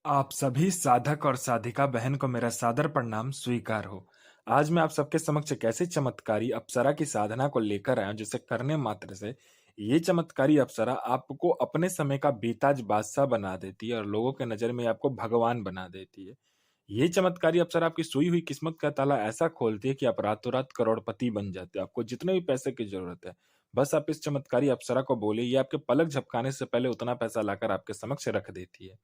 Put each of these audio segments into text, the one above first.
आप सभी साधक और साधिका बहन को मेरा सादर प्रणाम स्वीकार हो। आज मैं आप सबके समक्ष एक ऐसी चमत्कारी अप्सरा की साधना को लेकर आया हूं, जिसे करने मात्र से ये चमत्कारी अप्सरा आपको अपने समय का बेताज बादशाह बना देती है और लोगों के नजर में आपको भगवान बना देती है। ये चमत्कारी अप्सरा आपकी सोई हुई किस्मत का ताला ऐसा खोलती है कि आप रातों रात करोड़पति बन जाते हो। आपको जितने भी पैसे की जरूरत है, बस आप इस चमत्कारी अप्सरा को बोलिए, ये आपके पलक झपकाने से पहले उतना पैसा लाकर आपके समक्ष रख देती है।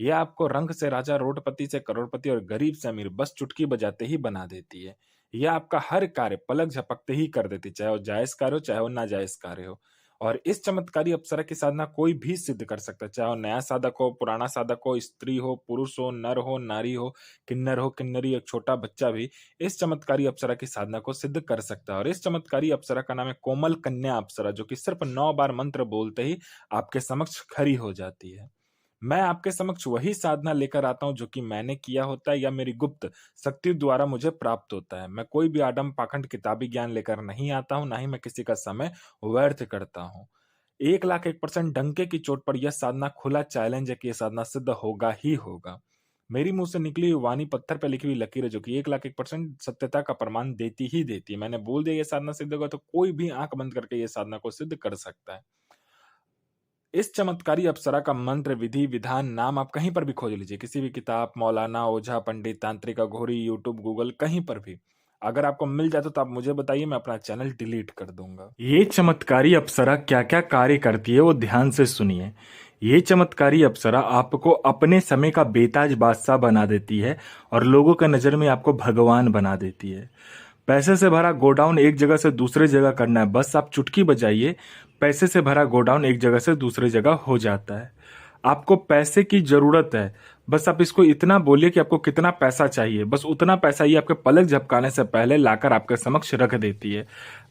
ये आपको रंग से राजा, रोडपति से करोड़पति और गरीब से अमीर बस चुटकी बजाते ही बना देती है। ये आपका हर कार्य पलक झपकते ही कर देती है, चाहे वो जायज़ कार्य हो, चाहे वो नाजायज़ कार्य हो। और इस चमत्कारी अप्सरा की साधना कोई भी सिद्ध कर सकता है, चाहे वो नया साधक हो, पुराना साधक हो, स्त्री हो, पुरुष हो, नर हो, नारी हो, किन्नर हो, किन्नरी, एक छोटा बच्चा भी इस चमत्कारी अप्सरा की साधना को सिद्ध कर सकता है। और इस चमत्कारी अप्सरा का नाम है कोमल कन्या अप्सरा, जो कि सिर्फ 9 बार मंत्र बोलते ही आपके समक्ष खड़ी हो जाती है। मैं आपके समक्ष वही साधना लेकर आता हूँ जो कि मैंने किया होता है या मेरी गुप्त शक्ति द्वारा मुझे प्राप्त होता है। मैं कोई भी आडम पाखंड किताबी ज्ञान लेकर नहीं आता हूँ, ना ही मैं किसी का समय व्यर्थ करता हूँ। 1,01,000% डंके की चोट पर यह साधना खुला चैलेंज है कि यह साधना सिद्ध होगा ही होगा। मेरी मुंह से निकली हुई वाणी पत्थर पे लिखी हुई लकीर है, जो कि 1,01,000% सत्यता का प्रमाण देती ही देती है। मैंने बोल दिया ये साधना सिद्ध होगा, तो कोई भी आंख बंद करके ये साधना को सिद्ध कर सकता है। इस चमत्कारी अप्सरा का मंत्र, विधि, विधान, नाम आप कहीं पर भी खोज लीजिए। किसी भी किताब, मौलाना, ओझा, पंडित, तांत्रिक, अघोरी, यूट्यूब, गूगल, कहीं पर भी। अगर आपको मिल जाता तो आप मुझे बताइए, मैं अपना चैनल डिलीट कर दूंगा। ये चमत्कारी अप्सरा क्या-क्या कार्य करती है वो ध्यान से सुनिए। ये चमत्कारी अप्सरा आपको अपने समय का बेताज बादशाह बना देती है और लोगों के नज़र में आपको भगवान बना देती है। पैसे से भरा गोडाउन एक जगह से दूसरे जगह करना है, बस आप चुटकी बजाइए, पैसे से भरा गोडाउन एक जगह से दूसरी जगह हो जाता है। आपको पैसे की ज़रूरत है, बस आप इसको इतना बोलिए कि आपको कितना पैसा चाहिए, बस उतना पैसा ये आपके पलक झपकाने से पहले लाकर आपके समक्ष रख देती है।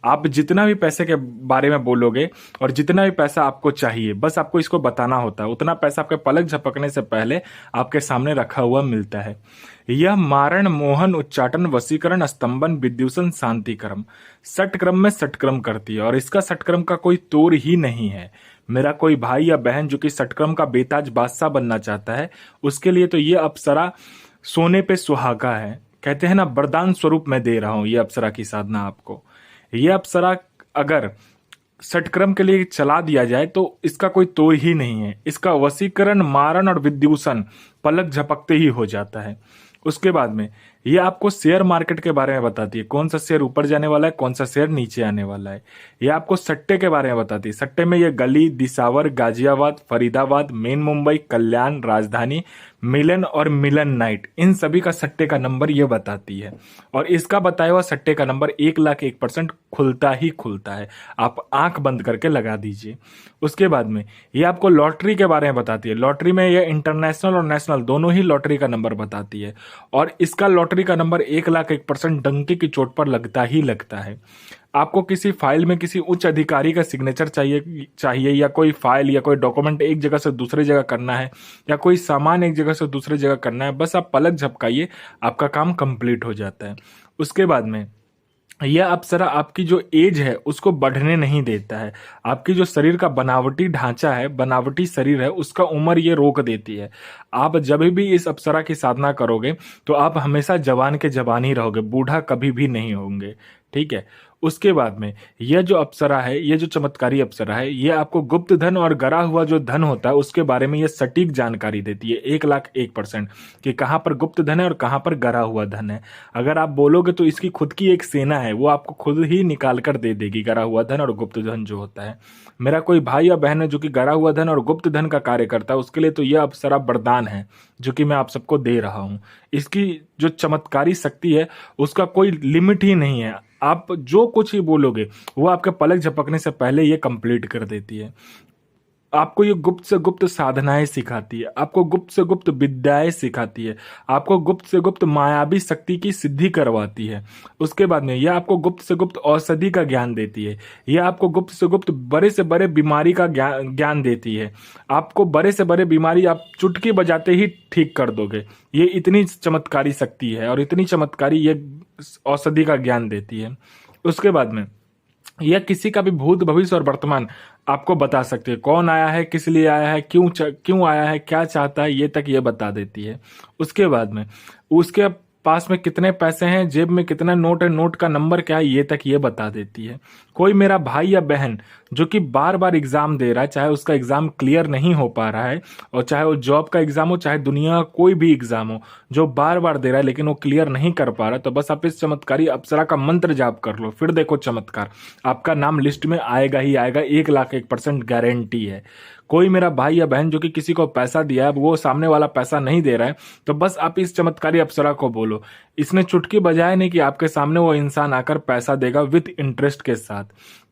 आप जितना भी पैसे के बारे में बोलोगे और जितना भी पैसा आपको चाहिए, बस आपको इसको बताना होता है, उतना पैसा आपके पलक झपकने से पहले आपके सामने रखा हुआ मिलता है। यह मारण, मोहन, उच्चाटन, वशीकरण, स्तंभन, विद्युषण, शांतिक्रम, षटक्रम में षटक्रम करती है और इसका षटक्रम का कोई तोड़ ही नहीं है। मेरा कोई भाई या बहन जो कि षटक्रम का बेताज बादशाह बनना चाहता है, उसके लिए तो ये अप्सरा सोने पे सुहागा है। कहते हैं ना, वरदान स्वरूप मैं दे रहा हूं ये अप्सरा की साधना आपको। ये अप्सरा अगर षटक्रम के लिए चला दिया जाए तो इसका कोई तोड़ ही नहीं है। इसका वशीकरण, मारण और विद्युषण पलक झपकते ही हो जाता है। उसके बाद में ये आपको शेयर मार्केट के बारे में बताती है, कौन सा शेयर ऊपर जाने वाला है, कौन सा शेयर नीचे आने वाला है। ये आपको सट्टे के बारे में बताती है, सट्टे में ये गली, दिसावर, गाजियाबाद, फरीदाबाद, मेन मुंबई, कल्याण, राजधानी, मिलन और मिलन नाइट, इन सभी का सट्टे का नंबर ये बताती है। और इसका बताया हुआ सट्टे का नंबर 1,01,000% खुलता ही खुलता है। आप आंख बंद करके लगा दीजिए। उसके बाद में ये आपको लॉटरी के बारे में बताती है। लॉटरी में ये इंटरनेशनल और नेशनल दोनों ही लॉटरी का नंबर बताती है और इसका लॉटरी का नंबर 1,01,000% डंके की चोट पर लगता ही लगता है। आपको किसी फाइल में किसी उच्च अधिकारी का सिग्नेचर चाहिए या कोई फाइल या कोई डॉक्यूमेंट एक जगह से दूसरी जगह करना है या कोई सामान एक जगह से दूसरी जगह करना है, बस आप पलक झपकाइए, आपका काम कंप्लीट हो जाता है। उसके बाद में यह अप्सरा आपकी जो एज है उसको बढ़ने नहीं देता है। आपकी जो शरीर का बनावटी ढांचा है, बनावटी शरीर है, उसका उम्र ये रोक देती है। आप जब भी इस अप्सरा की साधना करोगे तो आप हमेशा जवान के जवान ही रहोगे, बूढ़ा कभी भी नहीं होंगे। ठीक है। उसके बाद में यह जो अप्सरा है, ये जो चमत्कारी अप्सरा है, ये आपको गुप्त धन और गरा हुआ जो धन होता है उसके बारे में ये सटीक जानकारी देती है 1,01,000% कि कहाँ पर गुप्त धन है और कहाँ पर गरा हुआ धन है। अगर आप बोलोगे तो इसकी खुद की एक सेना है, वो आपको खुद ही निकाल कर दे देगी गरा हुआ धन और गुप्त धन जो होता है। मेरा कोई भाई या बहन है जो कि गरा हुआ धन और गुप्त धन का कार्य करता है, उसके लिए तो यह अप्सरा वरदान है जो कि मैं आप सबको दे रहा हूँ। इसकी जो चमत्कारी शक्ति है उसका कोई लिमिट ही नहीं है। आप जो कुछ ही बोलोगे वो आपके पलक झपकने से पहले ये कंप्लीट कर देती है। आपको ये गुप्त से गुप्त साधनाएं सिखाती है, आपको गुप्त से गुप्त विद्याएं सिखाती है, आपको गुप्त से गुप्त मायावी शक्ति की सिद्धि करवाती है। उसके बाद में यह आपको गुप्त से गुप्त औषधि का ज्ञान देती है। यह आपको गुप्त से गुप्त बड़े से बड़े बीमारी का ज्ञान देती है। आपको बड़े से बड़े बीमारी आप चुटकी बजाते ही ठीक कर दोगे। ये इतनी चमत्कारी शक्ति है और इतनी चमत्कारी ये औषधि का ज्ञान देती है। उसके बाद में या किसी का भी भूत भविष्य और वर्तमान आपको बता सकती है। कौन आया है, किस लिए आया है, क्यों आया है, क्या चाहता है, ये तक ये बता देती है। उसके बाद में उसके पास में कितने पैसे हैं, जेब में कितना नोट है, नोट का नंबर क्या है, ये तक ये बता देती है। कोई मेरा भाई या बहन जो कि बार बार एग्जाम दे रहा है, चाहे उसका एग्जाम क्लियर नहीं हो पा रहा है, और चाहे वो जॉब का एग्जाम हो, चाहे दुनिया का कोई भी एग्जाम हो, जो बार बार दे रहा है लेकिन वो क्लियर नहीं कर पा रहा, तो बस आप इस चमत्कारी अप्सरा का मंत्र जाप कर लो, फिर देखो चमत्कार, आपका नाम लिस्ट में आएगा ही आएगा। 1,01,000% गारंटी है। कोई मेरा भाई या बहन जो कि किसी को पैसा दिया है, वो सामने वाला पैसा नहीं दे रहा है, तो बस आप इस चमत्कारी अप्सरा को बोलो। इसने चुटकी बजाए नहीं कि आपके सामने वो इंसान आकर पैसा देगा विद इंटरेस्ट के साथ।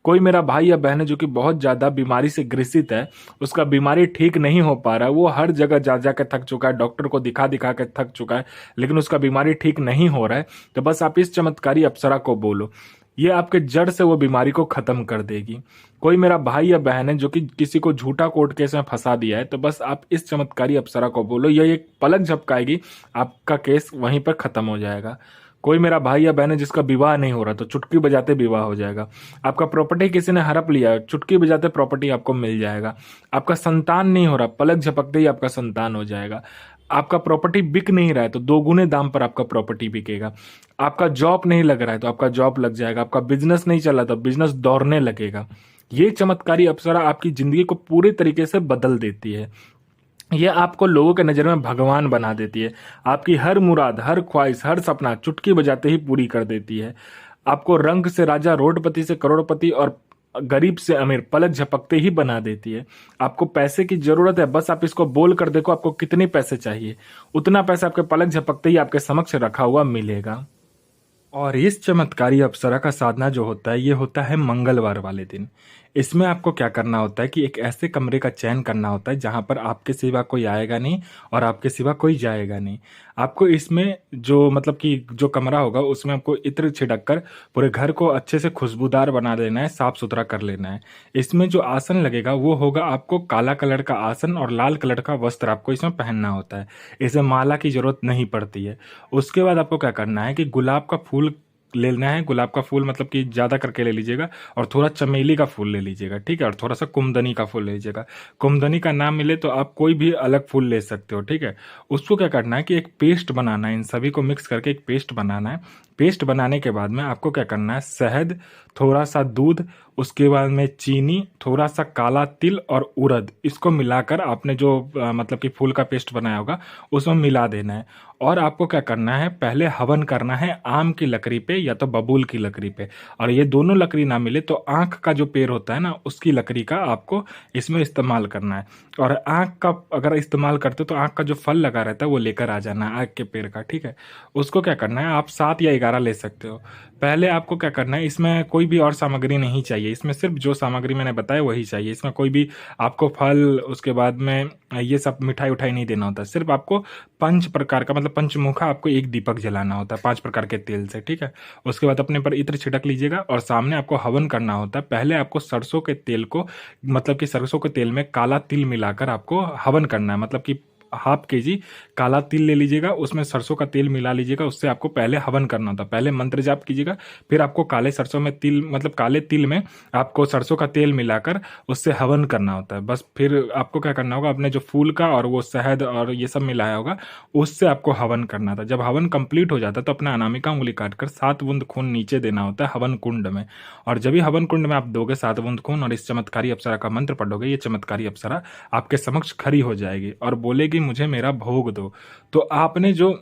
कोई मेरा भाई या बहन है जो कि बहुत ज्यादा बीमारी से ग्रसित है, उसका बीमारी ठीक नहीं हो पा रहा है, वो हर जगह जा जा के थक चुका है, डॉक्टर को दिखा दिखा के थक चुका है, लेकिन उसका बीमारी ठीक नहीं हो रहा है, तो बस आप इस चमत्कारी अप्सरा को बोलो, ये आपके जड़ से वो बीमारी को खत्म कर देगी। कोई मेरा भाई या बहन है जो कि किसी को झूठा कोर्ट केस में फंसा दिया है, तो बस आप इस चमत्कारी अप्सरा को बोलो, ये एक पलक झपकाएगी, आपका केस वहीं पर खत्म हो जाएगा। कोई मेरा भाई या बहन है जिसका विवाह नहीं हो रहा, तो चुटकी बजाते विवाह हो जाएगा। आपका प्रॉपर्टी किसी ने हड़प लिया, चुटकी बजाते प्रॉपर्टी आपको मिल जाएगा। आपका संतान नहीं हो रहा, पलक झपकते ही आपका संतान हो जाएगा। आपका प्रॉपर्टी बिक नहीं रहा है, तो दोगुने दाम पर आपका प्रॉपर्टी बिकेगा। आपका जॉब नहीं लग रहा है, तो आपका जॉब लग जाएगा। आपका बिजनेस नहीं चल रहा, तो बिजनेस दौड़ने लगेगा। ये चमत्कारी अप्सरा आपकी जिंदगी को पूरी तरीके से बदल देती है। ये आपको लोगों के नजर में भगवान बना देती है। आपकी हर मुराद, हर ख्वाहिश, हर सपना चुटकी बजाते ही पूरी कर देती है। आपको रंग से राजा, रोडपति से करोड़पति और गरीब से अमीर पलक झपकते ही बना देती है। आपको पैसे की जरूरत है, बस आप इसको बोल कर देखो आपको कितने पैसे चाहिए, उतना पैसा आपके पलक झपकते ही आपके समक्ष रखा हुआ मिलेगा। और इस चमत्कारी अप्सरा का साधना जो होता है, ये होता है मंगलवार वाले दिन। इसमें आपको क्या करना होता है कि एक ऐसे कमरे का चयन करना होता है जहां पर आपके सिवा कोई आएगा नहीं और आपके सिवा कोई जाएगा नहीं। आपको इसमें जो मतलब कि जो कमरा होगा उसमें आपको इत्र छिड़क कर पूरे घर को अच्छे से खुशबूदार बना देना है, साफ सुथरा कर लेना है। इसमें जो आसन लगेगा वो होगा आपको काला कलर का आसन, और लाल कलर का वस्त्र आपको इसमें पहनना होता है। इसमें माला की जरूरत नहीं पड़ती है। उसके बाद आपको क्या करना है कि गुलाब का फूल लेना है। गुलाब का फूल मतलब कि ज्यादा करके ले लीजिएगा, और थोड़ा चमेली का फूल ले लीजिएगा, ठीक है, और थोड़ा सा कुमदनी का फूल ले लीजिएगा। कुमदनी का नाम मिले तो आप कोई भी अलग फूल ले सकते हो, ठीक है। उसको क्या करना है कि एक पेस्ट बनाना है, इन सभी को मिक्स करके एक पेस्ट बनाना है। पेस्ट बनाने के बाद में आपको क्या करना है, शहद, थोड़ा सा दूध, उसके बाद में चीनी, थोड़ा सा काला तिल और उड़द, इसको मिलाकर आपने जो मतलब कि फूल का पेस्ट बनाया होगा उसमें मिला देना है। और आपको क्या करना है, पहले हवन करना है आम की लकड़ी पे या तो बबूल की लकड़ी पे, और ये दोनों लकड़ी ना मिले तो आंख का जो पेड़ होता है ना, उसकी लकड़ी का आपको इसमें इस्तेमाल करना है। और आंख का अगर इस्तेमाल करते हो तो आंख का जो फल लगा रहता है वो लेकर आ जाना है, आंख के पेड़ का, ठीक है। उसको क्या करना है, आप 7 या 11 ले सकते हो। पहले आपको क्या करना है, इसमें कोई भी और सामग्री नहीं चाहिए, इसमें सिर्फ जो सामग्री मैंने बताया वही चाहिए। इसमें कोई भी आपको फल, उसके बाद में ये सब मिठाई उठाई नहीं देना होता। सिर्फ आपको 5 प्रकार का मतलब पंचमुखा आपको एक दीपक जलाना होता है 5 प्रकार के तेल से, ठीक है। उसके बाद अपने पर इत्र छिड़क लीजिएगा, और सामने आपको हवन करना होता है। पहले आपको सरसों के तेल को मतलब कि सरसों के तेल में काला तिल मिलाकर आपको हवन करना है। मतलब कि 1/2 kg काला तिल ले लीजिएगा, उसमें सरसों का तेल मिला लीजिएगा, उससे आपको पहले हवन करना होता है। पहले मंत्र जाप कीजिएगा, फिर आपको काले सरसों में तिल मतलब काले तिल में आपको सरसों का तेल मिलाकर उससे हवन करना होता है। बस फिर आपको क्या करना होगा, अपने जो फूल का और वो शहद और ये सब मिलाया होगा उससे आपको हवन करना था। जब हवन कंप्लीट हो जाता है तो अपना अनामिका उंगली काटकर 7 बूंद खून नीचे देना होता है हवन कुंड में। और जब भी हवन कुंड में आप दोगे 7 बूंद खून और इस चमत्कारी अप्सरा का मंत्र पढ़ोगे, ये चमत्कारी अप्सरा आपके समक्ष खड़ी हो जाएगी और बोलेगी मुझे मेरा भोग दो। तो आपने जो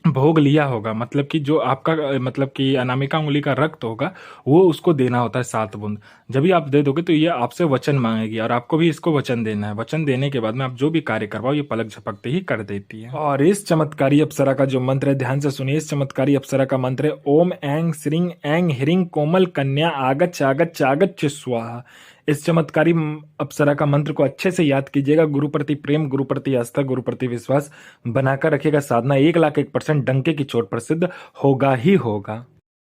भोग लिया होगा मतलब कि जो आपका मतलब कि अनामिका उंगली का रक्त होगा वो उसको देना होता है 7 बूंद। जब भी आप दे दोगे तो ये आपसे वचन मांगेगी और आपको भी इसको वचन देना है। वचन देने के बाद में आप जो भी कार्य करवाओ ये पलक झपकते ही कर देती है। और इस चमत्कारी अप्सरा का जो मंत्र है ध्यान से सुनिए। इस चमत्कारी अप्सरा का मंत्र है ओम ऐंग श्रींग ऐंग ह्रीं कोमल कन्या आगच्छ आगच्छ आगच्छ स्वाहा। इस चमत्कारी अप्सरा का मंत्र को अच्छे से याद कीजिएगा। गुरु प्रति प्रेम, गुरु प्रति आस्था, गुरु प्रति विश्वास बनाकर रखिएगा। साधना 1,01,000% डंके की चोट पर सिद्ध होगा ही होगा।